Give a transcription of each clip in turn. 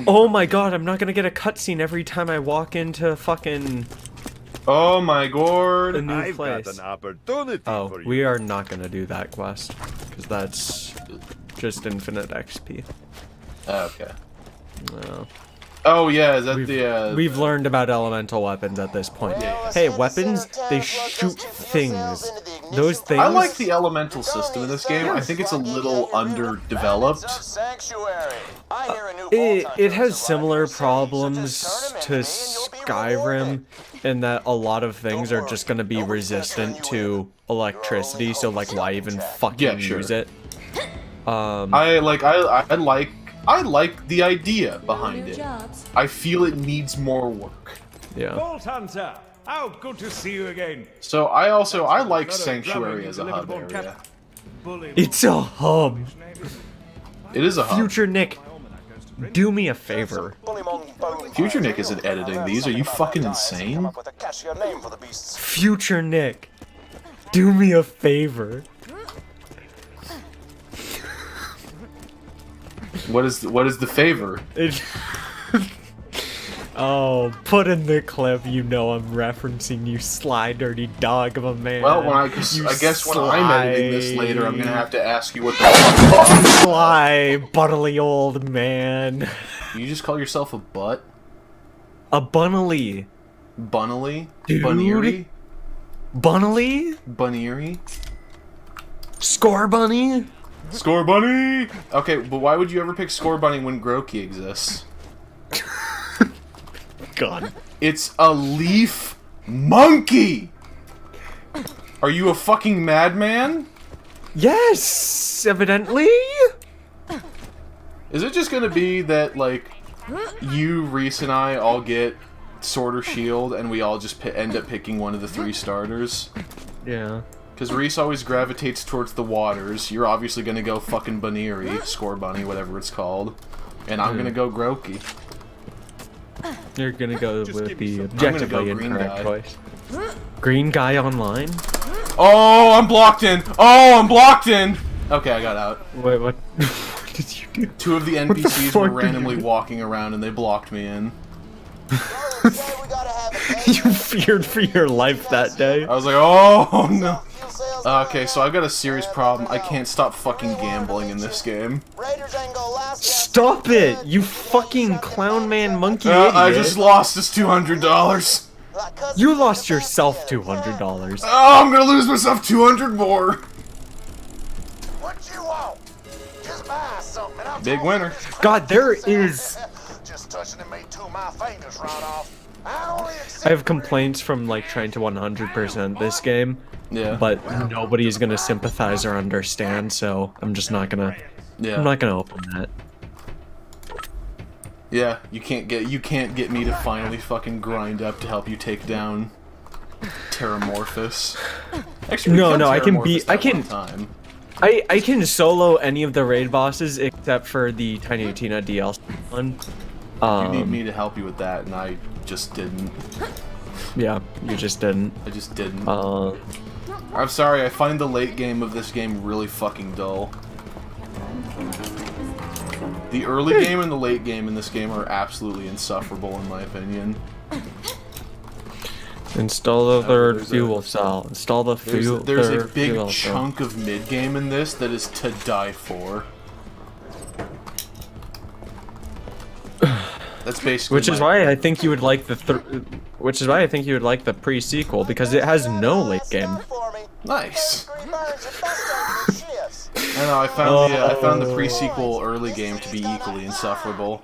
long. Oh my god, I'm not gonna get a cutscene every time I walk into fucking Oh my god. a new I've place. got an opportunity Oh, for you. we are not gonna do that quest. Because that's just infinite XP. Okay. No. Oh yeah, is that We've learned about elemental weapons at this point. Hey, weapons, they shoot things. Those things... I like the elemental system in this game. I think it's a little underdeveloped. It has similar problems to Skyrim in that a lot of things are just gonna be resistant to electricity, so like why even fucking use it? I like the idea behind it. I feel it needs more work. Yeah. Bolt Hunter, how good to see you again. So I like Sanctuary as a hub area. It's a hub. It is a hub. Future Nick, do me a favor. Future Nick isn't editing these. Are you fucking insane? Future Nick, do me a favor. What is the favor? Oh, put in the clip. You know I'm referencing you, sly, dirty dog of a man. Well, I guess when I'm editing this later, I'm gonna have to ask you what the fuck. Sly, buttily old man. You just call yourself a butt? A bunnily. Bunnily? Dude. Bunnery? Bunnily? Bunnery? Score bunny? Score Bunny! Okay, but why would you ever pick Score Bunny when Groki exists? God. It's a leaf monkey! Are you a fucking madman? Yes, evidently. Is it just gonna be that, like, you, Reese, and I all get Sword or Shield, and we all just end up picking one of the 3 starters? Yeah. Because Reese always gravitates towards the waters. You're obviously gonna go fucking Bunnery, Score Bunny, whatever it's called. And I'm gonna go Groki. You're gonna go with the objectively Green incorrect Guy. choice. Green Guy Online? Oh, I'm blocked in! Oh, I'm blocked in! Okay, I got out. Wait, what? What did you do? 2 of the the NPCs fuck were did you randomly do? walking around and they blocked me in. You feared for your life that day. I was like, oh no. Okay, so I've got a serious problem. I can't stop fucking gambling in this game. Stop it, you fucking clown man monkey idiot. I just lost this $200. You lost yourself $200. Oh, I'm gonna lose myself 200 more. Big winner. God, there is... I have complaints from, like, trying to 100% this game. Yeah. But nobody's gonna sympathize or understand, so I'm just not gonna... Yeah. I'm not gonna open that. Yeah, you can't get me to finally fucking grind up to help you take down Terramorphous. Actually, No, I can Terramorphous I that can... one time. I can solo any of the raid bosses except for the Tiny Tina DLC one. You need me to help you with that, and I just didn't. Yeah, you just didn't. I just didn't. I'm sorry, I find the late game of this game really fucking dull. The early game and the late game in this game are absolutely insufferable, in my opinion. Install the third fuel cell. Install the fuel. There's a big chunk of mid game in this that is to die for. That's basically. Which is why I think you would like the which is why I think you would like the pre-sequel, because it has no late game. Nice. I know. I found the pre-sequel early game to be equally insufferable.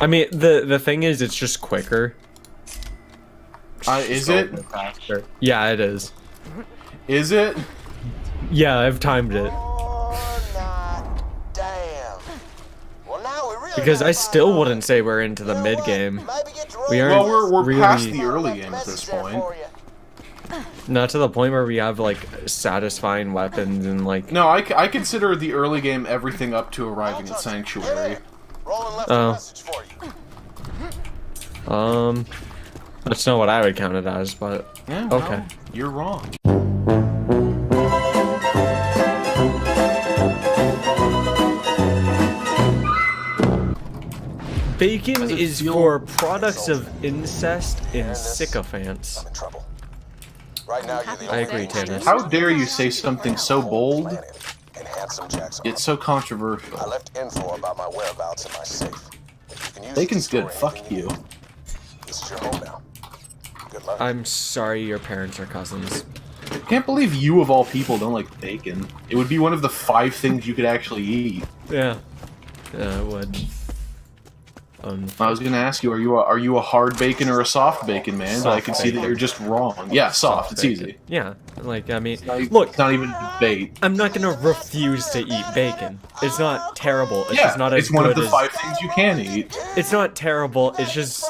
I mean, the thing is, it's just quicker. Is it? Faster. Yeah, it is. Is it? Yeah, I've timed it. Because I still wouldn't say we're into the mid game. We aren't. Well, we're really, past the early game at this point. Not to the point where we have like satisfying weapons and like. No, I consider the early game everything up to arriving at Sanctuary. Oh. That's not what I would count it as, but Yeah, well, okay. You're wrong. Bacon Does it is feel- for products of incest and sycophants. I'm in trouble. Right now, you're the I only agree, Tannis. How dare you say something so bold, planet, and Handsome Jack's yet so I controversial? left info about my whereabouts in my safe. You can use it Bacon's to store good, fuck anything you. need. This is your home now. Good luck. I'm sorry your parents are cousins. I can't believe you of all people don't like bacon. It would be one of the 5 things you could actually eat. Yeah. Yeah, it would. I was gonna ask you, are you a hard bacon or a soft bacon man? But I can see that you're just wrong. Yeah, soft. It's bacon. easy. Yeah, like, I mean, Like, look, it's not even a debate. I'm not gonna refuse to eat bacon. It's not terrible. It's Yeah, just not as it's one good of the as... 5 things you can eat. It's not terrible. It's just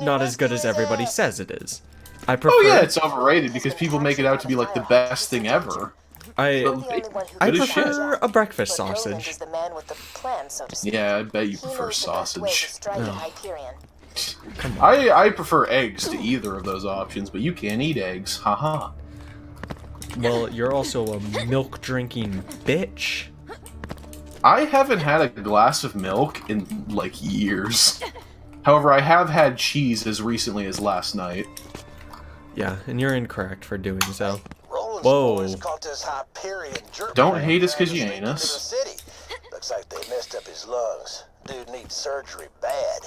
not as good as everybody says it is. I prefer... Oh yeah, it's overrated because people make it out to be like the best thing ever. I Good as shit. prefer a breakfast sausage. Yeah, I bet you prefer sausage. No. I prefer eggs to either of those options, but you can't eat eggs. Haha. Well, you're also a milk-drinking bitch. I haven't had a glass of milk in, like, years. However, I have had cheese as recently as last night. Yeah, and you're incorrect for doing so. Roland's Whoa. boys caught this Hyperion jerk Don't man hate us 'cause you driving ain't straight us. into the city. Looks like they messed up his lungs. Dude needs surgery bad.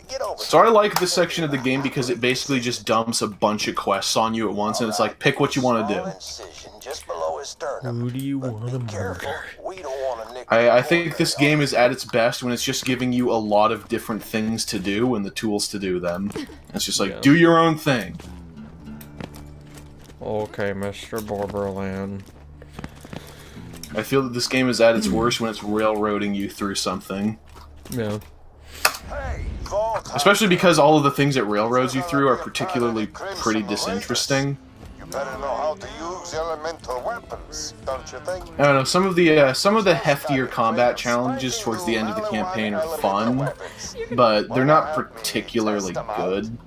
Get over So I like this section of the game because it basically just dumps a bunch of quests on you at once, and it's like, pick what you want to do. incision just below his sternum. Who do you want to Careful, murder? we don't want to nick I think this game is at its best when it's just giving you a lot of different things to do and the tools to do them. It's just like, Yeah. do your own thing. Okay, Mr. Borderlands. I feel that this game is at its worst when it's railroading you through something. Yeah. Especially because all of the things it railroads you through are particularly pretty disinteresting. You better know how to use elemental weapons, don't you think? I don't know, some of the heftier combat challenges towards the end of the campaign are fun, but they're not particularly good.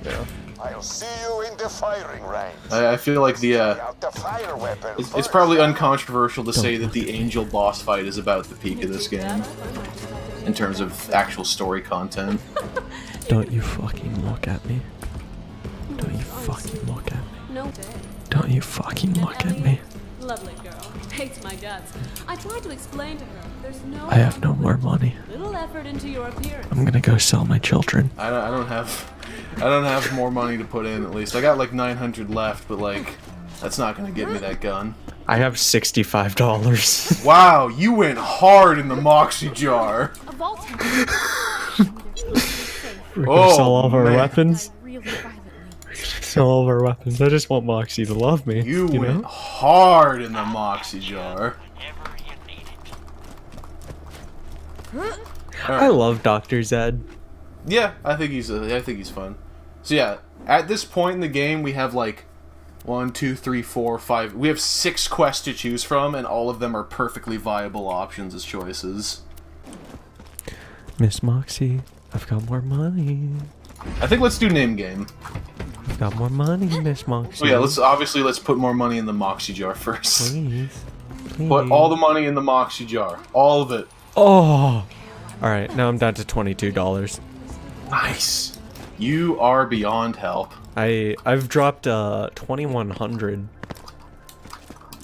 Yeah. I'll see you in the firing range. I feel like Out the fire weapon it's first. probably uncontroversial to say that the Angel boss fight is about the peak of this game, in terms of actual story content. Don't you fucking look at me. Don't you fucking look at me. No. Don't you fucking look at me. Lovely girl. Hates my guts. I tried to explain to her. There's no. I have no more money. Little effort into your appearance. I'm gonna go sell my children. I don't have more money to put in, at least. I got like 900 left, but like, that's not gonna get me that gun. I have $65. Wow, you went hard in the Moxxi jar. A vault. We're gonna sell all of our man. weapons. Really violently. Sell all of our weapons. I just want Moxxi to love me. You know? went hard in the Moxxi jar. I love Dr. Zed. Yeah, I think he's fun. So yeah, at this point in the game, we have like 1, 2, 3, 4, 5. We have 6 quests to choose from, and all of them are perfectly viable options as choices. Miss Moxxi, I've got more money. I think let's do name game. I've got more money, Miss Moxxi. So yeah, let's put more money in the Moxxi jar first. Please. Please. Put all the money in the Moxxi jar, all of it. Oh! Alright, now I'm down to $22. Nice. You are beyond help. I've dropped 2100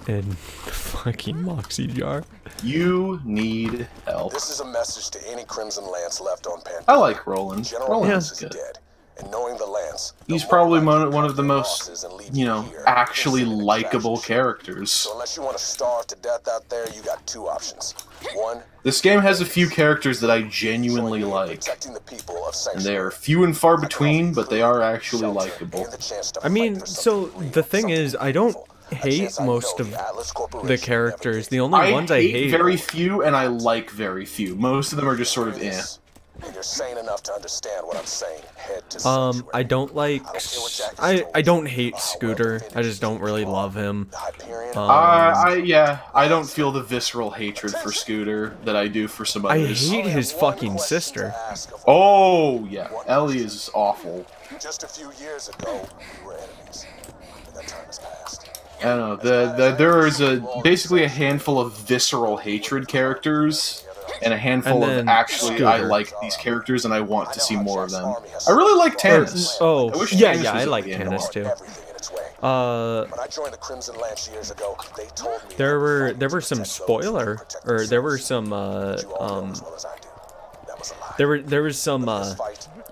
in fucking Moxxi jar. You need help. This is a message to any Crimson Lance left on Panther. I like Roland. General Roland's Lance is good. dead. And knowing the Lance, He's the probably more likely one of the Panther most, losses and leave you know, here, actually innocent and likable trashed. characters. So unless you want to starve to death out there, you got 2 options. One, This game has a few characters that I genuinely join me in like, protecting the people of and they are Sanctuary. few and far between, but they are actually Shelter likable. and the chance to I mean, fight for so something the real, thing something is, I don't meaningful. A hate chance I most know of the Atlas Corporation the never characters. gave The me. only ones I hate... very few, and I like very few. Most of them are just sort of eh. And you're sane enough to understand what I'm saying. Head to I Sanctuary. don't like... I don't hate Scooter. I just don't really love him. The Hyperion. I don't feel the visceral hatred for Scooter that I do for some I others. hate his fucking sister. Oh, yeah. Ellie is awful. Just a few years ago, we were enemies. But that time has passed. I don't know. There is basically a handful of visceral hatred characters, and a handful And of then actually I Scooter. like these characters and I want to see more of them. I really like Tannis. Oh, I wish yeah, Tannis yeah, was I in like the game Tannis more. too. Everything in its way. Uh, When I joined the Crimson Lance years ago, they told me there were some spoiler, or there were some there was some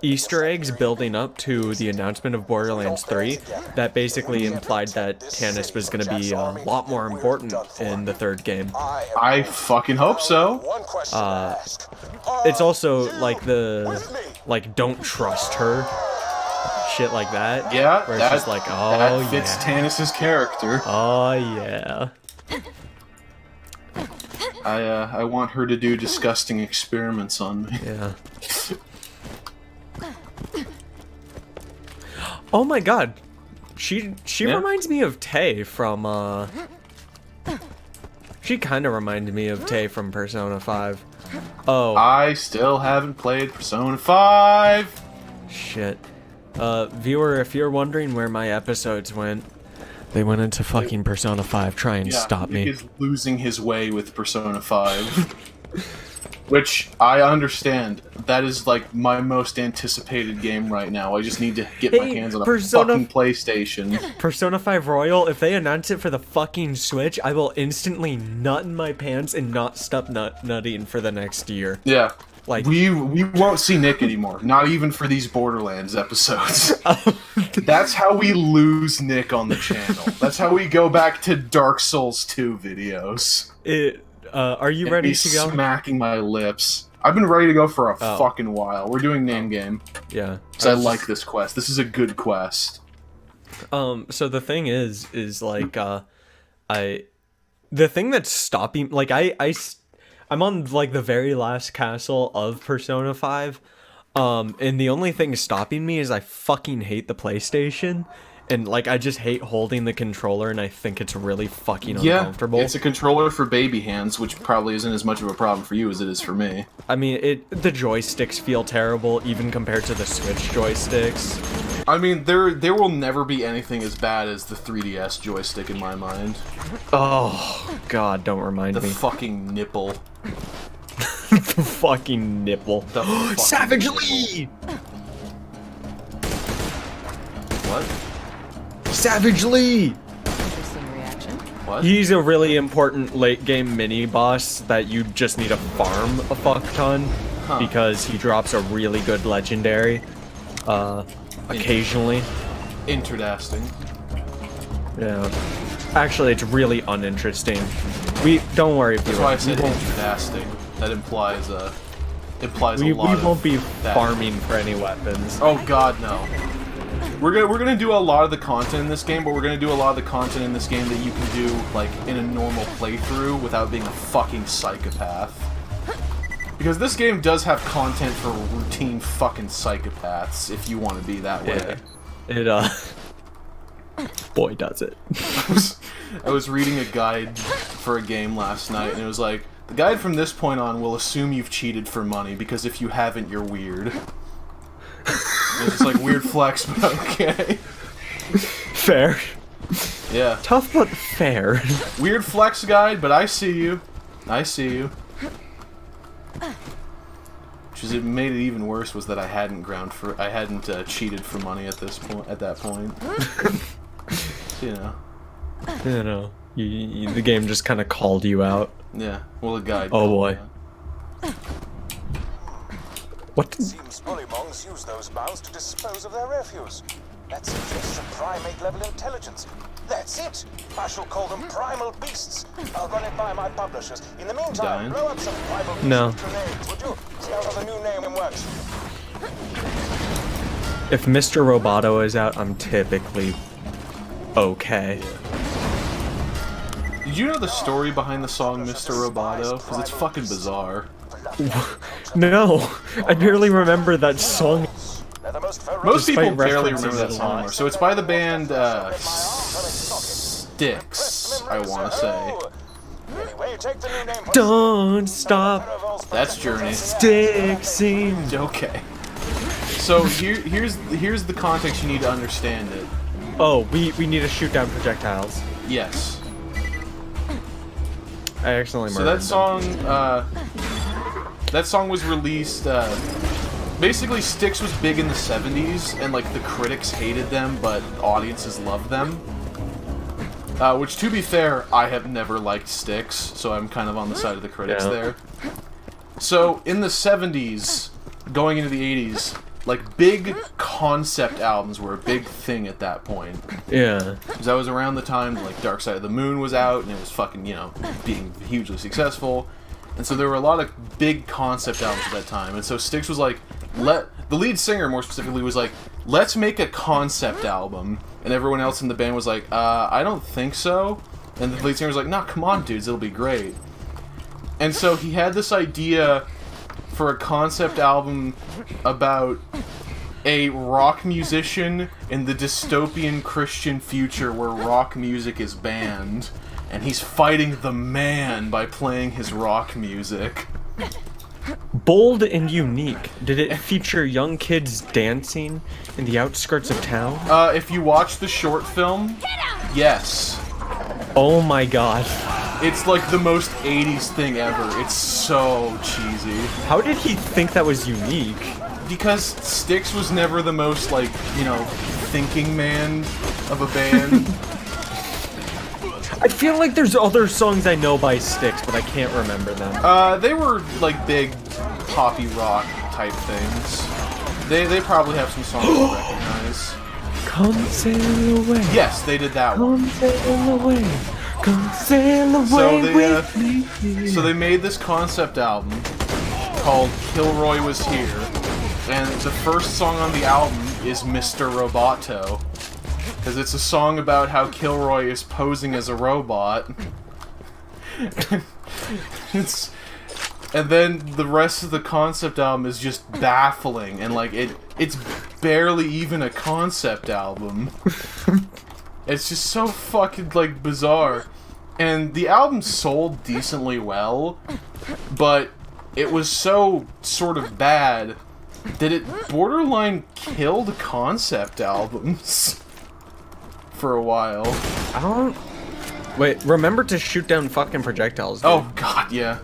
Easter eggs building up to the announcement of Borderlands 3 that basically implied that Tannis was going to be a lot more important in the third game. I fucking hope so. one question to ask. It's also like don't trust her shit like that. Yeah, where it's just like, oh that fits yeah, Tannis's character. oh yeah. I want her to do disgusting experiments on me. Yeah. Oh my god. She Yeah? reminds me of Tay from she kind of reminded me of Tay from Persona 5. Oh, I still haven't played Persona 5. shit. Viewer, if you're wondering where my episodes went, they went into fucking Persona 5. Try and stop Nick me. is losing his way with Persona 5. Which, I understand. That is, like, my most anticipated game right now. I just need to get my Hey, hands on a Persona- fucking PlayStation. Persona 5 Royal, if they announce it for the fucking Switch, I will instantly nut in my pants and not stop nutting for the next year. Yeah. Like- we won't see Nick anymore. Not even for these Borderlands episodes. That's how we lose Nick on the channel. That's how we go back to Dark Souls 2 videos. Are you And ready me to go? smacking my lips. I've been ready to go for a Oh. fucking while. We're doing name game. Yeah. Because I like this quest. This is a good quest. So the thing is like, the thing that's stopping, like, I'm on, like, the very last castle of Persona 5, and the only thing stopping me is I fucking hate the PlayStation, and, like, I just hate holding the controller, and I think it's really fucking uncomfortable. It's a controller for baby hands, which probably isn't as much of a problem for you as it is for me. I mean, the joysticks feel terrible, even compared to the Switch joysticks. I mean, there will never be anything as bad as the 3DS joystick in my mind. Oh, God, don't remind The me. fucking nipple. The fucking nipple. The fucking Savagely! What? Savagely! Interesting reaction. What? He's a really important late game mini boss that you just need to farm a fuck ton because he drops a really good legendary occasionally. Interesting. Yeah. Actually, it's really uninteresting. Don't worry, That's why I said interesting. That implies a lot we of won't be that. farming for any weapons. Oh god, no. We're gonna do a lot of the content in this game, but we're gonna do a lot of the content in this game that you can do, like, in a normal playthrough without being a fucking psychopath. Because this game does have content for routine fucking psychopaths, if you want to be that way. Yeah. Boy, does it. I was reading a guide for a game last night, and it was like, the guide from this point on will assume you've cheated for money, because if you haven't, you're weird. It's just like, weird flex, but okay. Fair. Yeah. Tough, but fair. Weird flex guide, but I see you. I see you. Which is, it made it even worse was that I hadn't cheated for money at that point. You know. You know, the game just kind of called you out. Yeah. Well, the guide. Oh boy. What? Seems Bullymong's use those mounds to dispose of their refuse. That suggests a primate-level intelligence. That's it! I shall call them primal beasts. I'll run it by my publishers. In the meantime, Dying? blow up some primal beasts No. with grenades, would you? See how the new name works. If Mr. Roboto is out, I'm typically okay. Did you know the story behind the song Mr. Roboto? Because it's fucking bizarre. No, I barely remember that song. They're the most ferocious. Most people Despite barely references remember that a song lot. anymore. So it's by the band Styx, I want to say. Anyway, take the new name. Don't stop That's Journey. Stixing. Okay. So here's the context you need to understand it. Oh, we need to shoot down projectiles. Yes. I accidentally So murdered that song, That song was released, basically Styx was big in the 70s, and like the critics hated them, but audiences loved them. Which, to be fair, I have never liked Styx, so I'm kind of on the side of the critics there. So, in the 70s, going into the 80s, like, big concept albums were a big thing at that point. Yeah. Because that was around the time, like, Dark Side of the Moon was out, and it was fucking, you know, being hugely successful. And so there were a lot of big concept albums at that time. And so Styx was like, the lead singer, more specifically, was like, let's make a concept album. And everyone else in the band was like, I don't think so. And the lead singer was like, nah, come on, dudes, it'll be great. And so he had this idea for a concept album about a rock musician in the dystopian Christian future where rock music is banned. And he's fighting the man by playing his rock music. Bold and unique. Did it feature young kids dancing in the outskirts of town? If you watch the short film, yes. Oh my god. It's like the most 80s thing ever. It's so cheesy. How did he think that was unique? Because Styx was never the most, like, you know, thinking man of a band. I feel like there's other songs I know by Styx, but I can't remember them. They were, like, big poppy rock type things. They probably have some songs to recognize. Come sail away. Yes, they did that one. Come sail away. Come sail away with me. So they made this concept album called Kilroy Was Here, and the first song on the album is Mr. Roboto, because it's a song about how Kilroy is posing as a robot. And then the rest of the concept album is just baffling, and like it's barely even a concept album. It's just so fucking like bizarre. And the album sold decently well, but it was so sort of bad that it borderline killed concept albums for a while. I don't... Wait, remember to shoot down fucking projectiles, dude. Oh god, yeah.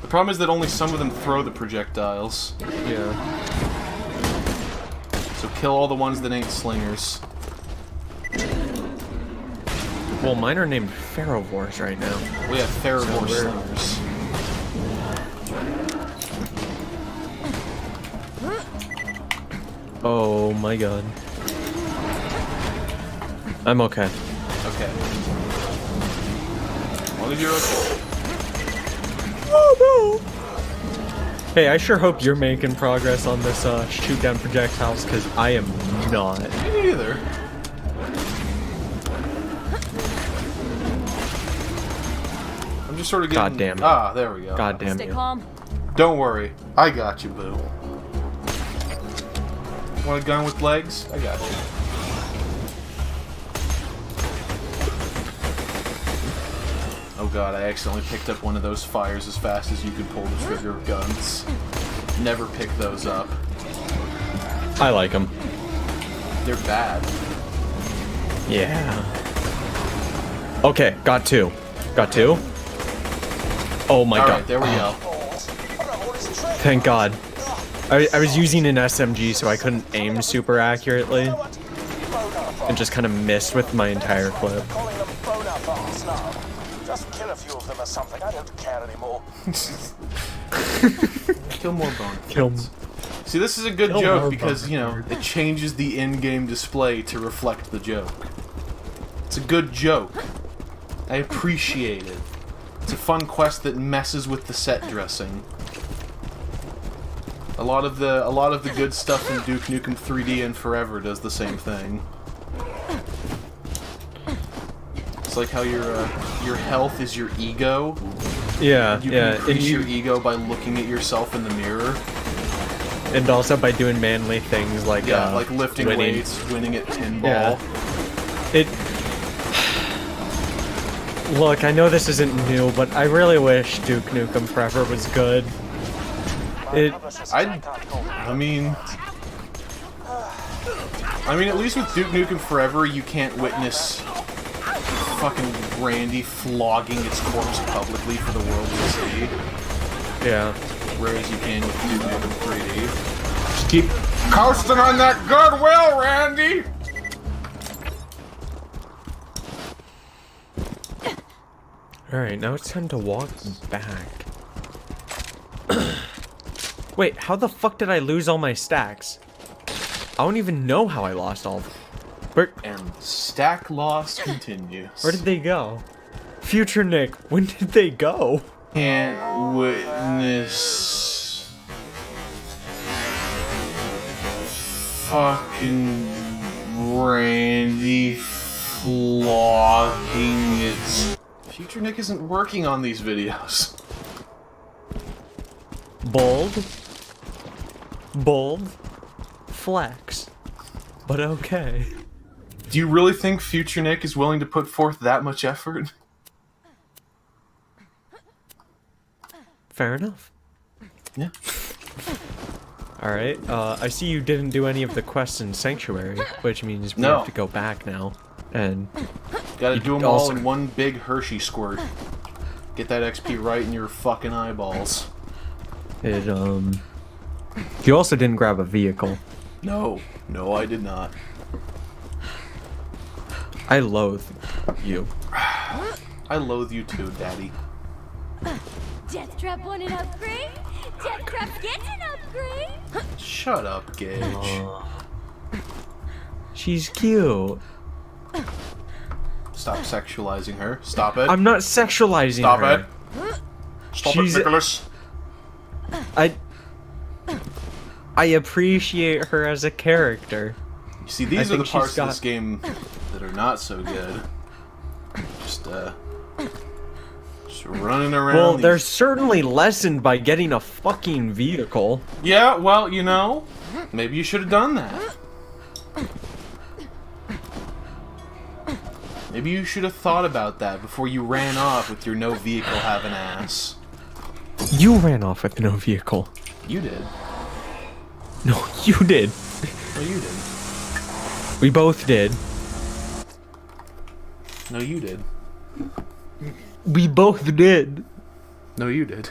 The problem is that only some of them throw the projectiles. Yeah. So kill all the ones that ain't slingers. Well, mine are named Ferrovores right now. We have Theravore So slingers. Oh my god. I'm okay. Okay. As long as you're okay. Oh no! Hey, I sure hope you're making progress on this shoot down projectiles, because I am not. Me neither. I'm just sort of getting... God damn it. Ah, there we go. God damn Stay you. calm. Don't worry. I got you, boo. Want a gun with legs? I got you. Oh god, I accidentally picked up one of those fires as fast as you could pull the trigger of guns. Never pick those up. I like them. They're bad. Yeah. Okay, got two. Got two? Oh my god. Alright, there we go. Thank god. I was using an SMG, so I couldn't aim super accurately. And just kind of missed with my entire clip. Calling them Bonapartes now. Just kill a few of them or something. I don't care anymore. Kill more bone. Kill 'em. See, this is a good Kill joke more because, bone. you know, it changes the in-game display to reflect the joke. It's a good joke. I appreciate it. It's a fun quest that messes with the set dressing. A lot of the good stuff in Duke Nukem 3D and Forever does the same thing. It's like how your health is your ego. Yeah, You yeah. can increase your ego by looking at yourself in the mirror. And also by doing manly things like Like lifting winning. weights, winning at pinball. Yeah. It. Look, I know this isn't new, but I really wish Duke Nukem Forever was good. I mean, at least with Duke Nukem Forever, you can't witness fucking Randy flogging its corpse publicly for the world to see. Yeah. rare as you can with 2D and 3D. Just keep coasting on that goodwill, Randy! Alright, now it's time to walk back. Wait, how the fuck did I lose all my stacks? I don't even know how I lost all of them. And stack loss continues. Where did they go? Future Nick, when did they go? Can't witness... fucking Randy flogging its... Future Nick isn't working on these videos. Bold. Bold. Flex. But okay. Do you really think Future Nick is willing to put forth that much effort? Fair enough. Yeah. Alright, I see you didn't do any of the quests in Sanctuary, which means we have to go back now. And... gotta do them also all in one big Hershey squirt. Get that XP right in your fucking eyeballs. You also didn't grab a vehicle. No. No, I did not. I loathe you. I loathe you too, Daddy. Death Trap want an upgrade? Death Trap gets an upgrade? Shut up, Gage. She's cute. Stop sexualizing her. Stop it. I'm not sexualizing Stop her. it. Stop She's- it, Nicholas. I appreciate her as a character. You see, these are the think she's parts of got- this game that are not so good. Just running around. Well, these- they're certainly lessened by getting a fucking vehicle. Yeah, well, you know, maybe you should have done that. Maybe you should have thought about that before you ran off with your no vehicle having ass. You ran off with no vehicle. You did. No, you did. No, you did. We both did. No, you did. We both did. No, you did.